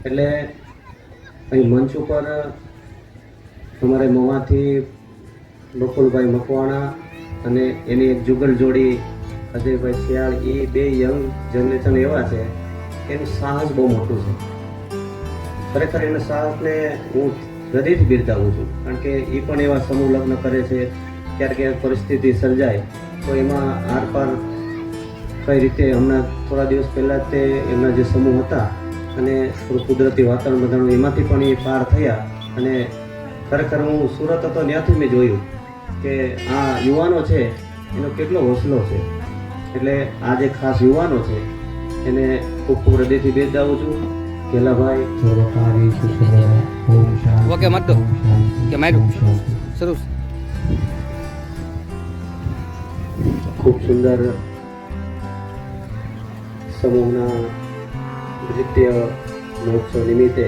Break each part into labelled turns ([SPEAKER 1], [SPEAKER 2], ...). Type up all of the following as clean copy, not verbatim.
[SPEAKER 1] એટલે અહીં મંચ ઉપર અમારે મોવાથી બકુલભાઈ મકવાણા અને એની એક જુગલ જોડી અજયભાઈ શિયાળ, એ બે યંગ જનરેશન એવા છે કે એનું સાહસ બહુ મોટું છે. ખરેખર એના સાહસને હું હૃદયથી બિરદાવું છું, કારણ કે એ પણ એવા સમૂહ લગ્ન કરે છે. ક્યારેક ક્યારેક પરિસ્થિતિ સર્જાય તો એમાં આરપાર કઈ રીતે, હમણાં થોડા દિવસ પહેલાં તે એમના જે સમૂહ હતા અને થોડું કુદરતી વાતાવરણ બધાનું, એમાંથી પણ એ પાર થયા. અને ખરેખર હું સુરત હતો ત્યાંથી મેં જોયું કે આ યુવાનો છે એનો કેટલો હોસલો છે. એટલે આ જે ખાસ યુવાનો છે એને ખૂબ ખૂબ હૃદયથી બિરદાવું છું. કેલાભાઈ
[SPEAKER 2] ઓકે મત દો કે માર્યું શરૂ.
[SPEAKER 1] ખૂબ સુંદર સમૂહના નૃત્ય મહોત્સવ નિમિત્તે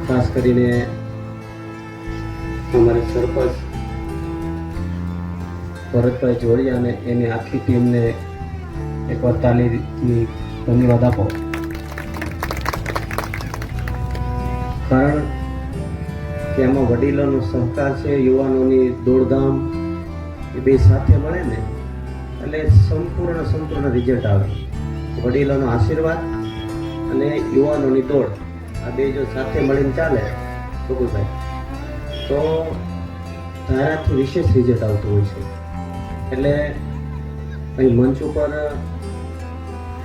[SPEAKER 1] ખાસ કરીને અમારે સરપંચ ભરતભાઈ જોડિયા અને એની આખી ટીમને એકવાર તાલીની ધન્યવાદ આપો. કારણ કે એમાં વડીલોનો સહકાર છે, યુવાનોની દોડધામ, એ બે સાથે મળે ને એટલે સંપૂર્ણ રિઝલ્ટ આવે. વડીલોનો આશીર્વાદ અને યુવાનોની દોડ, આ બે જો સાથે મળીને ચાલે બકુલભાઈ, તો ધારાથી વિશેષ રિઝલ્ટ આવતું હોય છે. એટલે અહીં મંચ ઉપર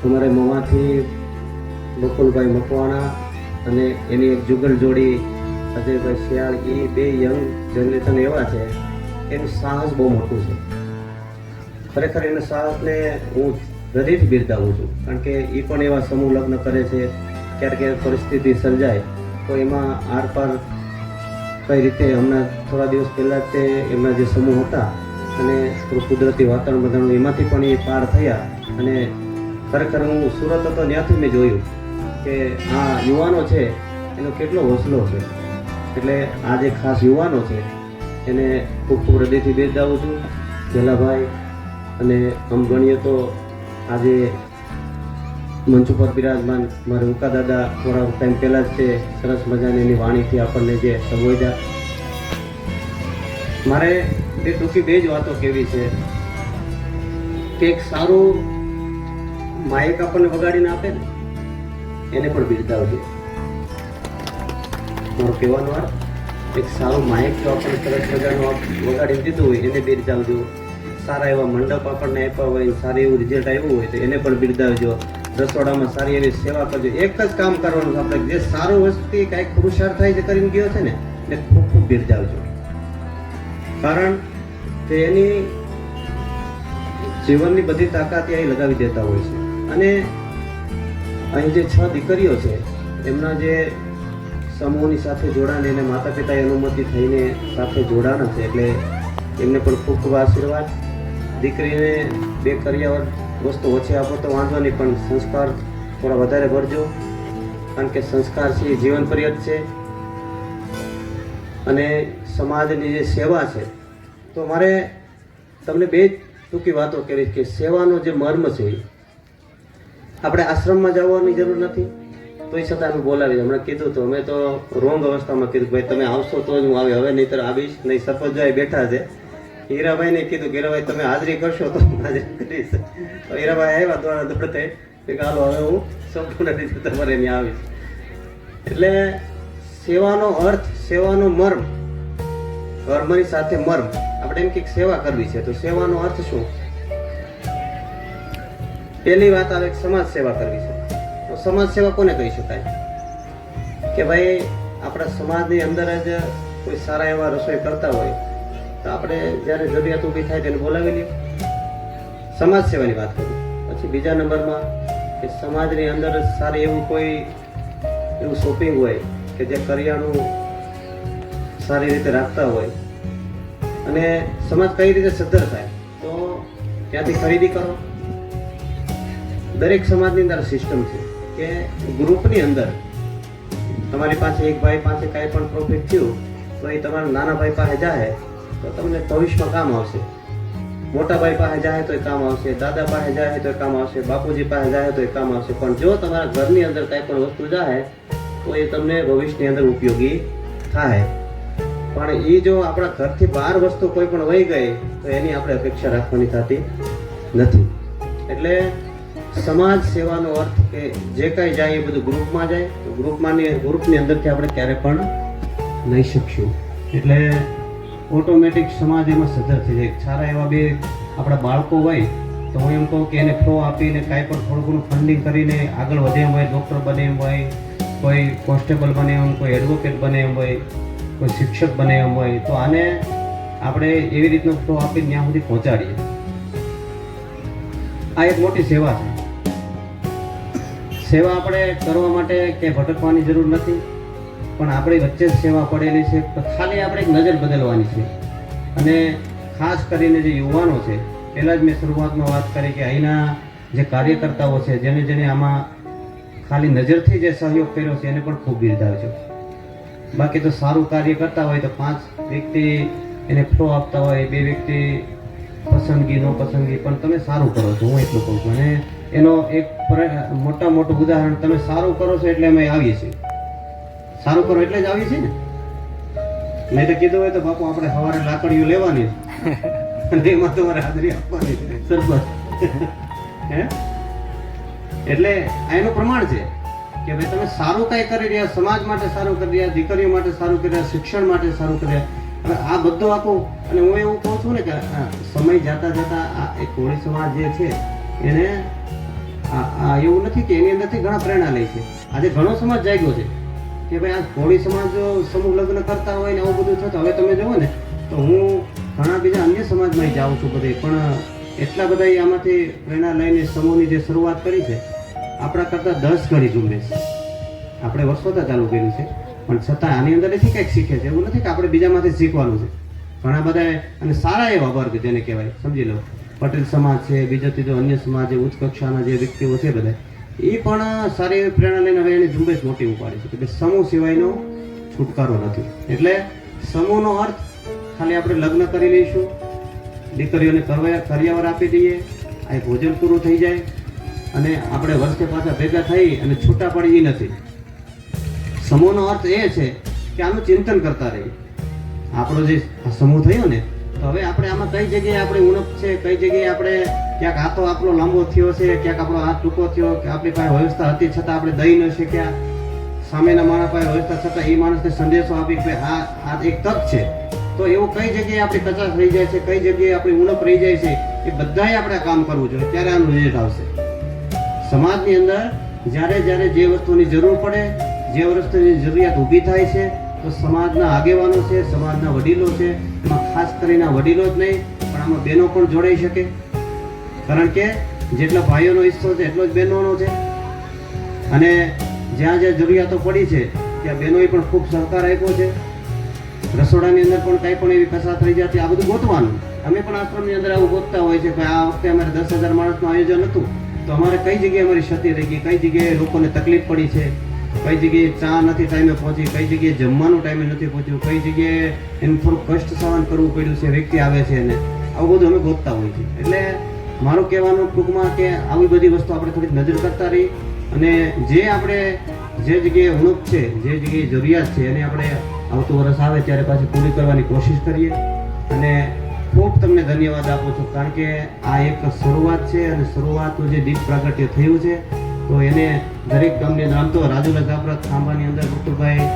[SPEAKER 1] અમારે મોવાથી બકુલભાઈ મકવાણા અને એની એક જુગલ જોડી અજયભાઈ શિયાળ, એ બે યંગ જનરેશન એવા છે એનું સાહસ બહુ મોટું છે. ખરેખર એના સાહસને હું હૃદયથી બિરદાવું છું, કારણ કે એ પણ એવા સમૂહ લગ્ન કરે છે. ક્યારેક ક્યારેક પરિસ્થિતિ સર્જાય તો એમાં આરપાર કઈ રીતે, હમણાં થોડા દિવસ પહેલાં તે એમના જે સમૂહ હતા અને થોડું કુદરતી વાતાવરણ બધાનું, એમાંથી પણ એ પાર થયા. અને ખરેખર હું સુરત હતો ત્યાંથી મેં જોયું કે આ યુવાનો છે એનો કેટલો હોસલો છે. એટલે આ જે ખાસ યુવાનો છે એને ખૂબ ખૂબ હૃદયથી બિરદાવું છું. કેલાભાઈ અને આમ ગણીએ તો આજે મંચ ઉપર બિરાજમાન મારે ઉકા દાદા થોડા ટાઈમ પહેલાં જ છે સરસ મજાની એની વાણીથી આપણને જે સંબોધ્યા. મારે ટૂંકી બે જ વાતો કહેવી છે કે એક સારું માઇક આપણને વગાડીને આપે ને એને પણ બિરદાવજો. મારો કહેવાનો અર્થ, એક સારું માઇક જો આપણને સરસ મજાનું વગાડીને દીધું હોય એને બિરદાવજો. સારા એવા મંડપ આપણને આપ્યા હોય, સારું એવું રિઝલ્ટ આવ્યું હોય તો એને પણ બિરદાવજો. રસોડામાં સારી એવી સેવા કરજો. એક જ કામ કરવાનું છે આપણે, જે સારું વસ્તુ કાંઈક પુરુષાર્થ થાય છે કરીને ગયો છે ને એને ખૂબ ખૂબ બિરદાવજો. કારણ કે એની જીવનની બધી તાકાત અહીં લગાવી દેતા હોય છે. અને અહીં જે 6 દીકરીઓ છે એમના જે સમૂહની સાથે જોડાને એને માતા પિતાએ અનુમતિ થઈને સાથે જોડાણા છે, એટલે એમને પણ ખૂબ ખૂબ આશીર્વાદ. દીકરીને 2 કરિયાવર વસ્તુ ઓછી આપો તો વાંધો નહીં, પણ સંસ્કાર થોડા વધારે ભરજો, કારણ કે સંસ્કાર છે એ જીવન પર્યંત છે. અને સમાજની જે સેવા છે, તો મારે તમને બે ટૂંકી વાતો કરી કે સેવાનો જે મર્મ છે, આપણે આશ્રમમાં જવાની જરૂર નથી, તો એ છતાં અમે બોલાવી. હમણાં કીધું તો અમે તો રોંગ અવસ્થામાં કીધું ભાઈ તમે આવશો તો જ હું આવે, હવે નહીં તો આવીશ નહીં. સરપંચ બેઠા છે, હીરાભાઈને કીધું કે હીરાભાઈ તમે હાજરી કરશો તો હાજરી કરીશ. તો હીરાભાઈ આવ્યા દોડા દોડતા કે હાલો હવે હું સંપૂર્ણ રીતે તમારે ત્યાં આવીશ. એટલે સેવાનો અર્થ, સેવાનો મર્મ, કર્મની સાથે મર્મ. આપણે એમ કંઈક સેવા કરવી છે તો સેવાનો અર્થ શું? પહેલી વાત આવે સમાજ સેવા કરવી છે. તો સમાજ સેવા કોને કહી શકાય? કે ભાઈ આપણા સમાજની અંદર જ કોઈ સારા એવા રસોઈ કરતા હોય તો આપણે જ્યારે જરૂરિયાત ઊભી થાય તેને બોલાવી લઈએ. સમાજ સેવાની વાત કરીએ. પછી બીજા નંબરમાં કે સમાજની અંદર સારી એવું કોઈ એવું શોપિંગ હોય કે જે કરિયાણું સારી રીતે રાખતા હોય અને સમાજ કઈ રીતે સદ્ધર થાય તો ત્યાંથી ખરીદી કરો. દરેક સમાજની અંદર સિસ્ટમ છે કે ગ્રુપની અંદર તમારી પાસે એક ભાઈ પાસે કાંઈ પણ પ્રોફિટ થયું તો એ તમારા નાના ભાઈ પાસે જાય તો તમને ભવિષ્યમાં કામ આવશે. મોટા ભાઈ પાસે જાય તો કામ આવશે, દાદા પાસે જાય તો કામ આવશે, બાપુજી પાસે જાય તો કામ આવશે. પણ જો તમારા ઘરની અંદર કાંઈ પણ વસ્તુ જાય તો એ તમને ભવિષ્યની અંદર ઉપયોગી થાય. પણ એ જો આપણા ઘરથી બહાર વસ્તુ કોઈ પણ વહી ગઈ તો એની આપણે અપેક્ષા રાખવાની થતી નથી. એટલે સમાજ સેવાનો અર્થ કે જે કાંઈ જાય એ બધું ગ્રુપમાં જાય, તો ગ્રુપની અંદરથી આપણે ક્યારે પણ લઈ શકશું. એટલે ઓટોમેટિક સમાજ એમાં સજ્જ થઈ જાય. સારા એવા બે આપણા બાળકો હોય તો હું એમ કહું કે એને ફ્લો આપીને કાંઈ પણ થોડું ઘણું ફંડિંગ કરીને આગળ વધે એમ હોય, ડૉક્ટર બને એમ હોય, કોઈ કોન્સ્ટેબલ બને એમ, કોઈ એડવોકેટ બને એમ હોય, કોઈ શિક્ષક બને એમ હોય, તો આને આપણે એવી રીતનો ફ્લો આપીને ત્યાં સુધી પહોંચાડીએ. આ એક મોટી સેવા છે. સેવા આપણે કરવા માટે કે ભટકવાની જરૂર નથી, પણ આપણી વચ્ચે જ સેવા પડેલી છે. તો ખાલી આપણે એક નજર બદલવાની છે. અને ખાસ કરીને જે યુવાનો છે, પહેલાં જ મેં શરૂઆતમાં વાત કરી કે અહીંના જે કાર્યકર્તાઓ છે, જેને આમાં ખાલી નજરથી જે સહયોગ કર્યો છે એને પણ ખૂબ બિરદાવજો. બાકી તો સારું કાર્ય કરતા હોય તો 5 વ્યક્તિ એને ફ્લો આપતા હોય, 2 વ્યક્તિ પસંદગી નો પસંદગી, પણ તમે સારું કરો છો, હું એટલું કહું છું. અને એનો એક મોટું ઉદાહરણ, તમે સારું કરો છો એટલે અમે આવીએ છીએ. સારું કરો એટલે જ આવીએ છીએ ને. મેં તો કીધું હોય તો બાપુ આપણે સવારે લાકડીઓ લેવાની અને એમાં તમારે હાજરી આપવાની સરબત. હે એટલે આ એનું પ્રમાણ છે કે ભાઈ તમે સારું કાંઈ કરી રહ્યા, સમાજ માટે સારું કરી રહ્યા, દીકરીઓ માટે સારું કરી રહ્યા, શિક્ષણ માટે સારું કરી રહ્યા. હવે આ બધું આપું. અને હું એવું કહું છું ને કે સમય જતા આ એક કોળી સમાજ જે છે એને એવું નથી કે એની અંદરથી ઘણા પ્રેરણા લે છે. આજે ઘણો સમાજ જાગ્યો છે કે ભાઈ આ કોળી સમાજ જો સમૂહ લગ્ન કરતા હોય ને આવું બધું થતું. હવે તમે જુઓ ને તો હું ઘણા બીજા અન્ય સમાજમાં જાઉં છું બધે, પણ એટલા બધા આમાંથી પ્રેરણા લઈને સમૂહની જે શરૂઆત કરી છે, આપણા કરતાં 10 ગણી ઝુંબેશ આપણે વર્ષોથી ચાલુ કર્યું છે. પણ છતાં આની અંદરથી કંઈક શીખે છે. એવું નથી કે આપણે બીજામાંથી શીખવાનું છે. ઘણા બધા અને સારા એવા વર્ગ જેને કહેવાય, સમજી લો પટેલ સમાજ છે, બીજો ત્રીજો અન્ય સમાજ, ઉચ્ચ કક્ષાના જે વ્યક્તિઓ છે બધા, એ પણ સારી એવી પ્રેરણા લઈને હવે એની ઝુંબેશ મોટી ઉપાડી છે કે સમૂહ સિવાયનો છુટકારો નથી. એટલે સમૂહનો અર્થ ખાલી આપણે લગ્ન કરી લઈશું, દીકરીઓને કરિયાવર આપી દઈએ, આ ભોજન પૂરું થઈ જાય અને આપણે વર્ષે પાછા ભેગા થઈ અને છૂટા પડી નથી. સમૂહનો અર્થ એ છે કે આનું ચિંતન કરતા રહીએ. આપણો જે સમૂહ થયો ને, તો હવે આપણે આમાં કઈ જગ્યાએ આપણી ઉણપ છે, કઈ જગ્યાએ આપણે ક્યાંક હાથો આપણો લાંબો થયો છે, ક્યાંક આપણો હાથ ટૂંકો થયો, કે આપણી પાસે વ્યવસ્થા હતી છતાં આપણે દઈ ન શક્યા, સામેના માણસ પાસે વ્યવસ્થા છતાં એ માણસને સંદેશો આપી કે આ એક તક છે. તો એવું કઈ જગ્યાએ આપણી કચાશ રહી જાય છે, કઈ જગ્યાએ આપણી ઉણપ રહી જાય છે, એ બધાએ આપણે કામ કરવું જોઈએ. ત્યારે આનું રિઝલ્ટ આવશે. સમાજની અંદર જ્યારે જે વસ્તુની જરૂર પડે, જે વસ્તુની જરૂરિયાત ઊભી થાય છે, તો સમાજના આગેવાનો છે, સમાજના વડીલો છે, એમાં ખાસ કરીને વડીલો જ નહીં પણ આમાં બહેનો પણ જોડાઈ શકે. કારણ કે જેટલા ભાઈઓનો હિસ્સો છે એટલો જ બહેનોનો છે. અને જ્યાં જરૂરિયાતો પડી છે ત્યાં બહેનોએ પણ ખૂબ સહકાર આપ્યો છે. રસોડાની અંદર પણ કાંઈ પણ એવી કસાશ થઈ જતી, આ બધું ગોતવાનું. અમે પણ આશ્રમની અંદર આવું ગોતતા હોય છે કે આ વખતે અમારે 10,000 માણસનું આયોજન હતું, તો અમારે કઈ જગ્યાએ અમારી ક્ષતિ રહી ગઈ, કઈ જગ્યાએ લોકોને તકલીફ પડી છે, કઈ જગ્યાએ ચા નથી ટાઈમે પહોંચી, કઈ જગ્યાએ જમવાનું ટાઈમે નથી પહોંચ્યું, કઈ જગ્યાએ એને થોડું કષ્ટ સહન કરવું પડ્યું છે, વ્યક્તિ આવે છે એને, આવું બધું અમે ગોતતા હોઈએ છીએ. એટલે મારું કહેવાનું ટૂંકમાં કે આવી બધી વસ્તુ આપણે થોડીક નજર કરતા રહી અને જે આપણે જે જગ્યાએ ઉણપ છે, જે જગ્યાએ જરૂરિયાત છે, એને આપણે આવતું વર્ષ આવે ત્યારે પાછી પૂરી કરવાની કોશિશ કરીએ. અને ખૂબ તમને ધન્યવાદ આપું છું, કારણ કે આ એક શરૂઆત છે અને શરૂઆતનું જે દીપ પ્રાગટ્ય થયું છે, તો એને દરેક ગામની અંદર, આમ તો રાજુલા જાફરાત ખાંભાની અંદર મુક્તભાઈ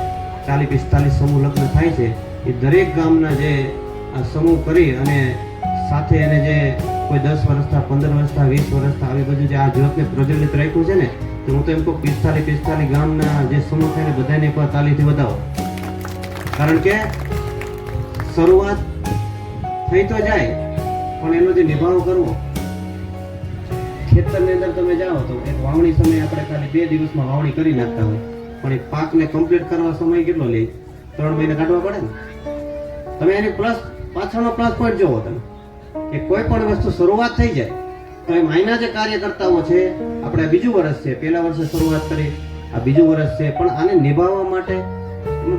[SPEAKER 1] 40-45 સમૂહ લગ્ન થાય છે. એ દરેક ગામના જે આ સમૂહ કરી અને સાથે એને જે કોઈ 10 વર્ષના, 15 વર્ષના, 20 વર્ષના આવી બધું જે આ જ્યોતને પ્રજ્વલિત રાખ્યું છે ને, તો હું તો એમ કહું 45 ગામના જે સમૂહ થઈને બધાને એકવાર તાલીથી વધાવો. કારણ કે શરૂઆત થઈ તો જાય પણ એનો જે નિભાવ કરવો. ખેતરની અંદર તમે જાઓ તો એક વાવણી સમયે આપણે ખાલી 2 દિવસમાં વાવણી કરી નાખતા હોય, પણ એક પાકને કમ્પ્લીટ કરવા સમય કેટલો લે? 3 મહિના કાઢવા પડે ને. તમે એની પાછળનો પ્લસ પોઈન્ટ જોવો તમે કે કોઈ પણ વસ્તુ શરૂઆત થઈ જાય તો એ મહિના જે કાર્યકર્તાઓ છે, આપણે બીજું વર્ષ છે, પહેલા વર્ષે શરૂઆત કરી, આ બીજું વર્ષ છે, પણ આને નિભાવવા માટે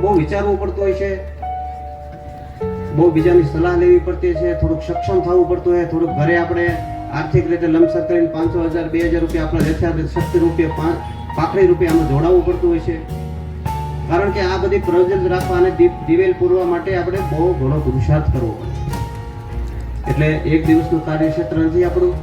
[SPEAKER 1] બહુ વિચારવું પડતું હોય છે. બહુ બીજાની સલાહ લેવી પડતી છે, થોડુંક સક્ષમ થવું પડતું હોય, થોડુંક ઘરે આપણે આર્થિક રીતે લમસર કરીને 500,000 2,000 રૂપિયા આપણા યથાશક્તિ રૂપિયા પાકડી રૂપિયામાં જોડાવવું પડતું હોય છે. કારણ કે આ બધી પ્રવૃત્તિ રાખવા અને દિવેલ પૂરવા માટે આપણે બહુ ઘણો પુરુષાર્થ કરવો પડે. એટલે એક દિવસનું કાર્યક્ષેત્ર નથી આપણું,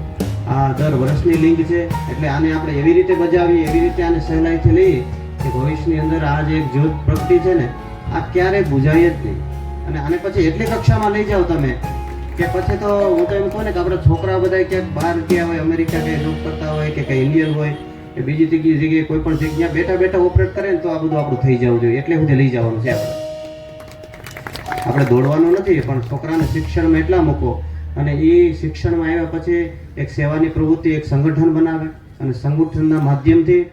[SPEAKER 1] આ દર વર્ષની લિંક છે. એટલે આને આપણે એવી રીતે બજાવીએ, એવી રીતે આને સહેલાઈથી લઈએ કે ભવિષ્યની અંદર આ જે એક જ્યોત પ્રગટી છે ને, આ ક્યારેય બુઝાય જ નહીં. અને આને પછી એટલી કક્ષામાં લઈ જાઓ તમે કે પછી તો હું તો એમ કહું ને કે આપણા છોકરા બધા ક્યાંક બહાર ગયા હોય, અમેરિકા કે જોબ કરતા હોય કે કંઈ ઇન્ડિયન હોય કે બીજી જગ્યાએ કોઈ પણ જગ્યા બેઠા બેઠા ઓપરેટ કરે ને તો આ બધું આપણું થઈ જવું જોઈએ. એટલે સુધી લઈ જવાનું છે આપણે દોડવાનું નથી, પણ છોકરાને શિક્ષણમાં એટલા મૂકો અને એ શિક્ષણમાં આવ્યા પછી એક સેવાની પ્રવૃત્તિ, એક સંગઠન બનાવે અને સંગઠનના માધ્યમથી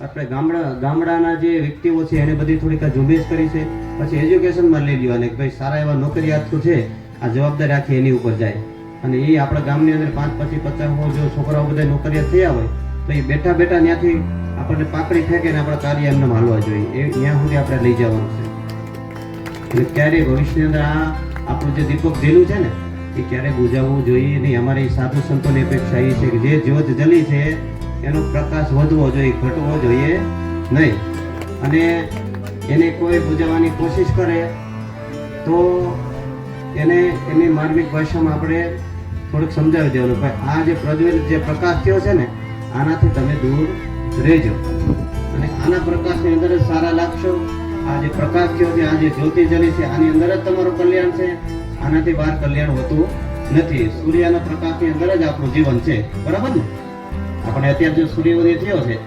[SPEAKER 1] આપણે ગામડાના જે વ્યક્તિઓ છે એને બધી થોડીક ઝુંબેશ કરી છે. પછી એજ્યુકેશનમાં લઈ લેવાની કે ભાઈ સારા એવા નોકરિયાત છે, આ જવાબદારી આખી એની ઉપર જાય. અને એ આપણા ગામની અંદર 5, 25, 50 જો છોકરાઓ બધા નોકરિયાત થયા હોય તો એ બેઠા બેઠા ત્યાંથી આપણને પાકડી ફેંકે ને આપણા કાર્ય એમને હાલવા જોઈએ. એ ત્યાં સુધી આપણે લઈ જવાનું છે. એટલે ક્યારેય ભવિષ્યની અંદર આ આપણું જે દીપક જેલું છે ને એ ક્યારેય બુઝાવવું જોઈએ નહીં. અમારી સાધુ સંતોની અપેક્ષા એ છે કે જે જ્યોત જલી છે એનો પ્રકાશ વધવો જોઈએ, ઘટવો જોઈએ નહીં. અને એને કોઈ બુઝાવવાની કોશિશ કરે તો એને એની માર્મિક ભાષામાં આપણે થોડુંક સમજાવી દેવાનું ભાઈ આ જે પ્રજ્વલિત જે પ્રકાશ થયો છે ને આનાથી તમે દૂર રહેજો અને આના પ્રકાશની અંદર જ સારા લાગશો. આ જે પ્રકાશ થયો છે, આ જે જ્યોતિ જલી છે, આની અંદર જ તમારું કલ્યાણ છે. આનાથી બહાર કલ્યાણ હોતું નથી. સૂર્યના પ્રકાશની અંદર જ આપણું જીવન છે, બરાબર ને? આપણે અત્યારે જો સૂર્યોદય થયો છે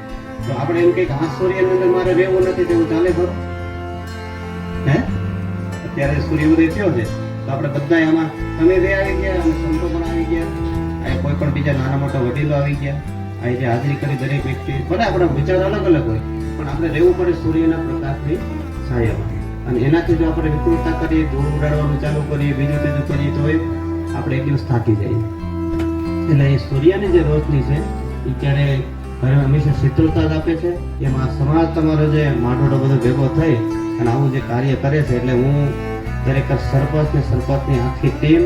[SPEAKER 1] તો આપણે એમ કંઈક આ સૂર્યની અંદર મારે રહેવું નથી તેવું ચાલે ખરું? હે, અત્યારે સૂર્યોદય થયો છે તો આપણે બધા આમાં તમે બે આવી ગયા અને સંતો પણ આવી ગયા, આ કોઈ પણ બીજા નાના મોટા વડીલો આવી ગયા, આ જે હાજરી કરી દરેક વ્યક્તિ, ભલે આપણા વિચાર અલગ અલગ હોય પણ આપણે રહેવું પડે સૂર્યના પ્રકાશની છાયામાં. અને એનાથી જો આપણે વિકૃતતા કરીએ, ધૂળ ઉડાડવાનું ચાલુ કરીએ, બીજું ત્રીજું કરીએ તો આપણે એક દિવસ થાકી જઈએ. એટલે એ સૂર્યની જે રોશની છે એ ક્યારે ઘરે હંમેશા શીતળતા જ આપે છે. એમાં સમાજ તમારો જે માઠોડો બધો ભેગો થઈ અને આવું જે કાર્ય કરે છે એટલે હું દરેક સરપંચ ને સરપંચની આખી ટીમ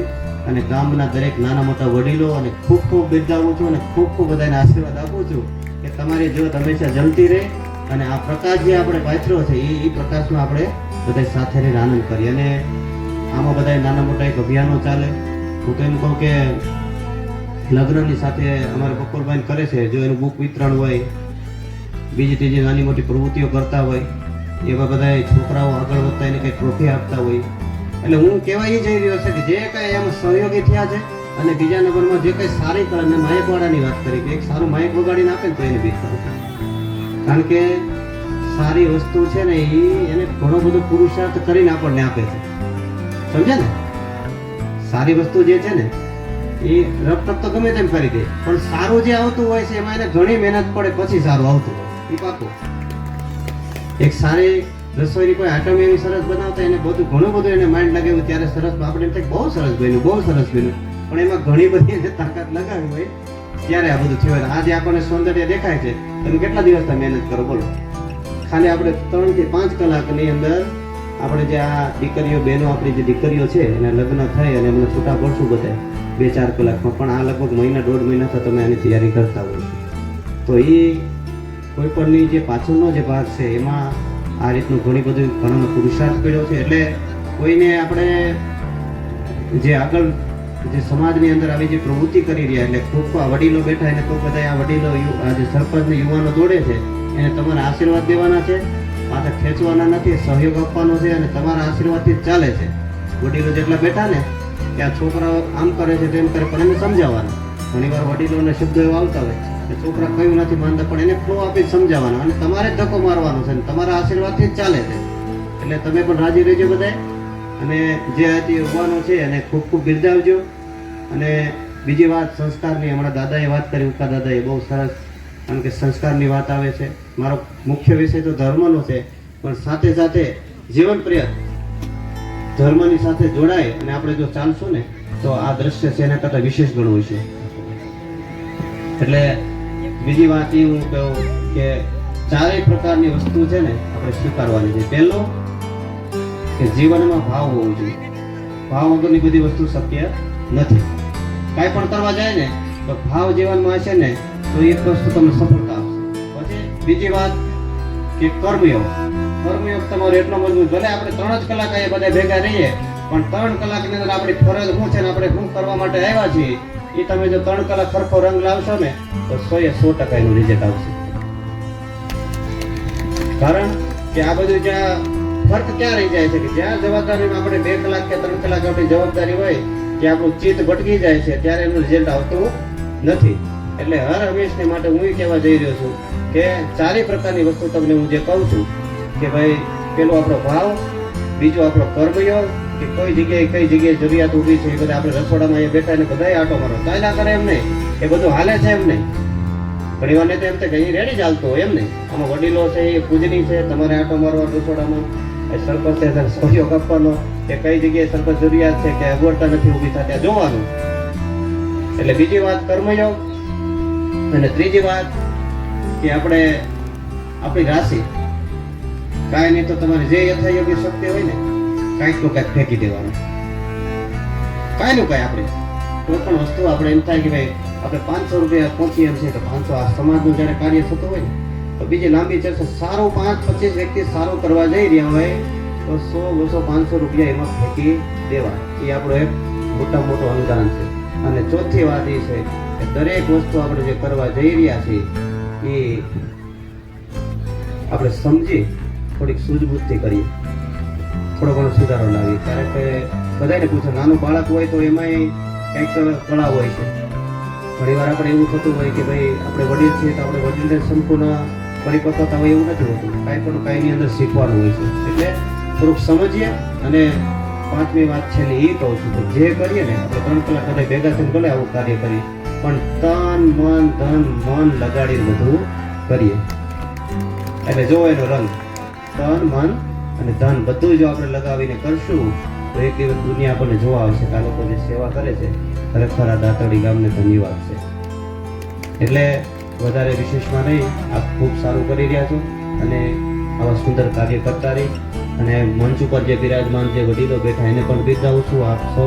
[SPEAKER 1] અને ગામના દરેક નાના મોટા વડીલો અને ખૂબ ખૂબ બિરદાવું છું અને ખૂબ ખૂબ બધાને આશીર્વાદ આપું છું કે તમારી જ્યોત હંમેશા જલતી રહે અને આ પ્રકાશ જે આપણે પાથર્યો છે એ પ્રકાશમાં આપણે બધા સાથે રહીને આનંદ કરીએ. અને આમાં બધા નાના મોટા એક અભિયાનો ચાલે. હું તો એમ કહું કે લગ્નની સાથે અમારે બપોરભાઈ કરે છે, જો એનું બુક વિતરણ હોય, બીજી ત્રીજી નાની મોટી પ્રવૃત્તિઓ કરતા હોય, એવા બધા છોકરાઓ આગળ વધતા એને કંઈ ટ્રોફી આપતા હોય. એટલે હું કહેવા એ જઈ રહ્યો છે કે જે કાંઈ એમાં સહયોગી થયા છે અને બીજા નંબરમાં જે કંઈ સારી કળા મેં માયકવાળાની વાત કરી કે એક સારું માયક વગાડીને આપે ને તો એને બીક કરું. કારણ કે સારી વસ્તુ છે ને એ એને ઘણો બધો પુરુષાર્થ કરીને આપણને આપે છે, સમજ્યા ને? સારી વસ્તુ જે છે ને એ રફટપ તો ગમે તેમ કરી દે, પણ સારું જે આવતું હોય છે એમાં એને ઘણી મહેનત પડે પછી સારું આવતું હોય એ પાકું. એક સારી રસોઈની કોઈ આઈટમ એવી સરસ બનાવતા એને બધું ઘણું બધું એને માઇન્ડ લગાવ્યું ત્યારે સરસ આપણે એમ થાય બહુ સરસ બન્યું, બહુ સરસ બન્યું, પણ એમાં ઘણી બધી એને તાકાત લગાવી હોય ત્યારે આ બધું થયું. આજે આપણને સૌંદર્ય દેખાય છે, તમે કેટલા દિવસથી મહેનત કરો બોલો? ખાલી આપણે 3 થી 5 કલાકની અંદર આપણે જે આ દીકરીઓ બહેનો આપણી જે દીકરીઓ છે એને લગ્ન થઈ અને એમને છૂટા પડશું બધા 2-4 કલાકમાં, પણ આ લગભગ મહિના 1.5 મહિનાથી તમે આની તૈયારી કરતા હોય છો. તો એ કોઈ પણની જે પાછળનો જે ભાગ છે એમાં આ રીતનું ઘણો પુરુષાર્થ કર્યો છે. એટલે કોઈને આપણે જે આગળ જે સમાજની અંદર આવી જે પ્રવૃત્તિ કરી રહ્યા એટલે ખૂબ વડીલો બેઠા એને તો બધા આ વડીલો આ જે સરપંચ ને યુવાનો દોડે છે એને તમારા આશીર્વાદ દેવાના છે, પાછા ખેંચવાના નથી, સહયોગ આપવાનો છે અને તમારા આશીર્વાદથી જ ચાલે છે. વડીલો જેટલા બેઠા ને કે આ છોકરાઓ આમ કરે છે તેમ કરે પણ એને સમજાવવાના. ઘણીવાર વડીલોને શબ્દો એવા આવતા હોય કે છોકરા કયું નથી માનતા પણ એને ફ્લો આપી સમજાવવાનો અને તમારે ધક્કો મારવાનો છે અને તમારા આશીર્વાદથી જ ચાલે છે. એટલે તમે પણ રાજી રહેજો બધાય અને જે હતી યુવાનો છે એને ખૂબ ખૂબ બિરદાવજો. અને બીજી વાત સંસ્કારની, હમણાં દાદાએ વાત કરી, ઉકા દાદાએ બહુ સરસ, કારણ કે સંસ્કારની વાત આવે છે. મારો મુખ્ય વિષય તો ધર્મનો છે પણ સાથે સાથે જીવન પ્રિય ધર્મની સાથે જોડાય અને આપણે જો ચાલશું ને તો આ દ્રશ્ય છે એના કરતાં વિશેષ ગણવું છે. એટલે બીજી વાત એ હું કહું કે 4 પ્રકારની વસ્તુ છે ને આપણે સ્વીકારવાની છે. પહેલો કે જીવનમાં ભાવ હોવો જોઈએ. ભાવ વગરની બધી વસ્તુ શક્ય નથી. કાંઈ પણ કરવા જાય ને તો ભાવ જીવનમાં હશે ને તો એક વસ્તુ તમને સફળતા આપશે. પછી બીજી વાત કે કર્મયોગ. કર્મયોગ તમારો એટલો મજબૂત, ભલે આપણે 3 જ કલાક અહીંયા બધા ભેગા રહીએ પણ 3 કલાકની અંદર આપણી ફરજ શું છે ને આપણે શું કરવા માટે આવ્યા છીએ એ તમે જો 3 કલાક સરખો રંગ લાવશો ને તો 100% એનું રિઝલ્ટ આવશે. કારણ કે આ બધું જ્યાં ફર્ક ક્યાં રહી જાય છે કે જ્યાં જવાબદારીમાં આપણે 2 કલાક કે 3 કલાક આપણી જવાબદારી હોય કે આપણું ચિત્ત ભટકી જાય છે ત્યારે એનું રિઝલ્ટ આવતું નથી. એટલે હર હંમેશને માટે હું એ કહેવા જઈ રહ્યો છું કે 4 પ્રકારની વસ્તુ તમને હું જે કહું છું કે ભાઈ પેલો આપણો ભાવ, બીજો આપણો કર્મયોગ કે કઈ જગ્યાએ જરૂરિયાત ઊભી છે એ બધા આપણે રસોડામાં અહીંયા બેઠા ને બધાય આટો મારો ચાલ્યા કરે એમ નહીં, એ બધું હાલે છે એમ નહીં. ઘણી વાર ને તો એમ થાય કે અહીં રેડી ચાલતો એમ નહીં. આમાં વડીલો છે એ પૂજની છે, તમારે આટો મારવા રસોડામાં એ સરપંચે સહયોગ આપવાનો કે કઈ જગ્યાએ સરપંચ જરૂરિયાત છે કે અગવડતા નથી ઊભી થાય ત્યાં જોવાનું. એટલે બીજી વાત કર્મયોગ અને ત્રીજી વાત કે આપણે આપણી રાશિ. કાંઈ નહીં તો તમારી જે યથાયોગ્ય શક્તિ હોય ને કાંઈક નું કાંઈક ફેંકી દેવાનું. કાંઈ નું કાંઈ આપણે કોઈ પણ વસ્તુ આપણે એમ થાય કે ભાઈ આપણે 500 રૂપિયા પહોંચીએ એમ છે તો 500 આ સમાજનું જ્યારે કાર્ય થતું હોય ને તો બીજી લાંબી ચર્ચા સારું 5-25 વ્યક્તિ સારું કરવા જઈ રહ્યા હોય તો 100, 200, 500 રૂપિયા એમાં ફેંકી દેવા. એ આપણો એક મોટામાં મોટો અનુદાન છે. અને ચોથી વાત એ છે કે દરેક વસ્તુ આપણે જે કરવા જઈ રહ્યા છીએ એ આપણે સમજી થોડીક સૂઝબૂછથી કરીએ, થોડો ઘણો સુધારો લાવીએ. કારણ કે બધાને પૂછો, નાનું બાળક હોય તો એમાંય કંઈક કળા હોય છે. ઘણી વાર આપણે એવું થતું હોય કે ભાઈ આપણે વડીલ છીએ તો આપણે વડીલને સંપૂર્ણ પરિપક્વતા હોય એવું નથી હોતું. કાંઈ પણ કાંઈની અંદર શીખવાનું હોય છે. એટલે થોડુંક સમજીએ. અને 5મી વાત છેલ્લી એ કહું છું કે જે કરીએ ને આપણે 3 કલાક બધા ભેગા થઈને ભલે આવું કાર્ય કરીએ પણ તન મન ધન મન લગાડી બધું કરીએ. એટલે જો એનો રંગ તન મન અને ધન બધું જો આપણે લગાવીને કરશું તો એક દિવસ દુનિયા આપણને જોવા આવશે કે આ લોકો જે સેવા કરે છે ખરેખર આ દાતરડી ગામને ધન્યવાદ છે. એટલે વધારે વિશેષમાં નહીં, આપ ખૂબ સારું કરી રહ્યા છો અને આવા સુંદર કાર્ય કરતા રહી. અને મંચ ઉપર જે બિરાજમાન જે વડીલો બેઠા એને પણ બિરદાવું છું. આપ સૌ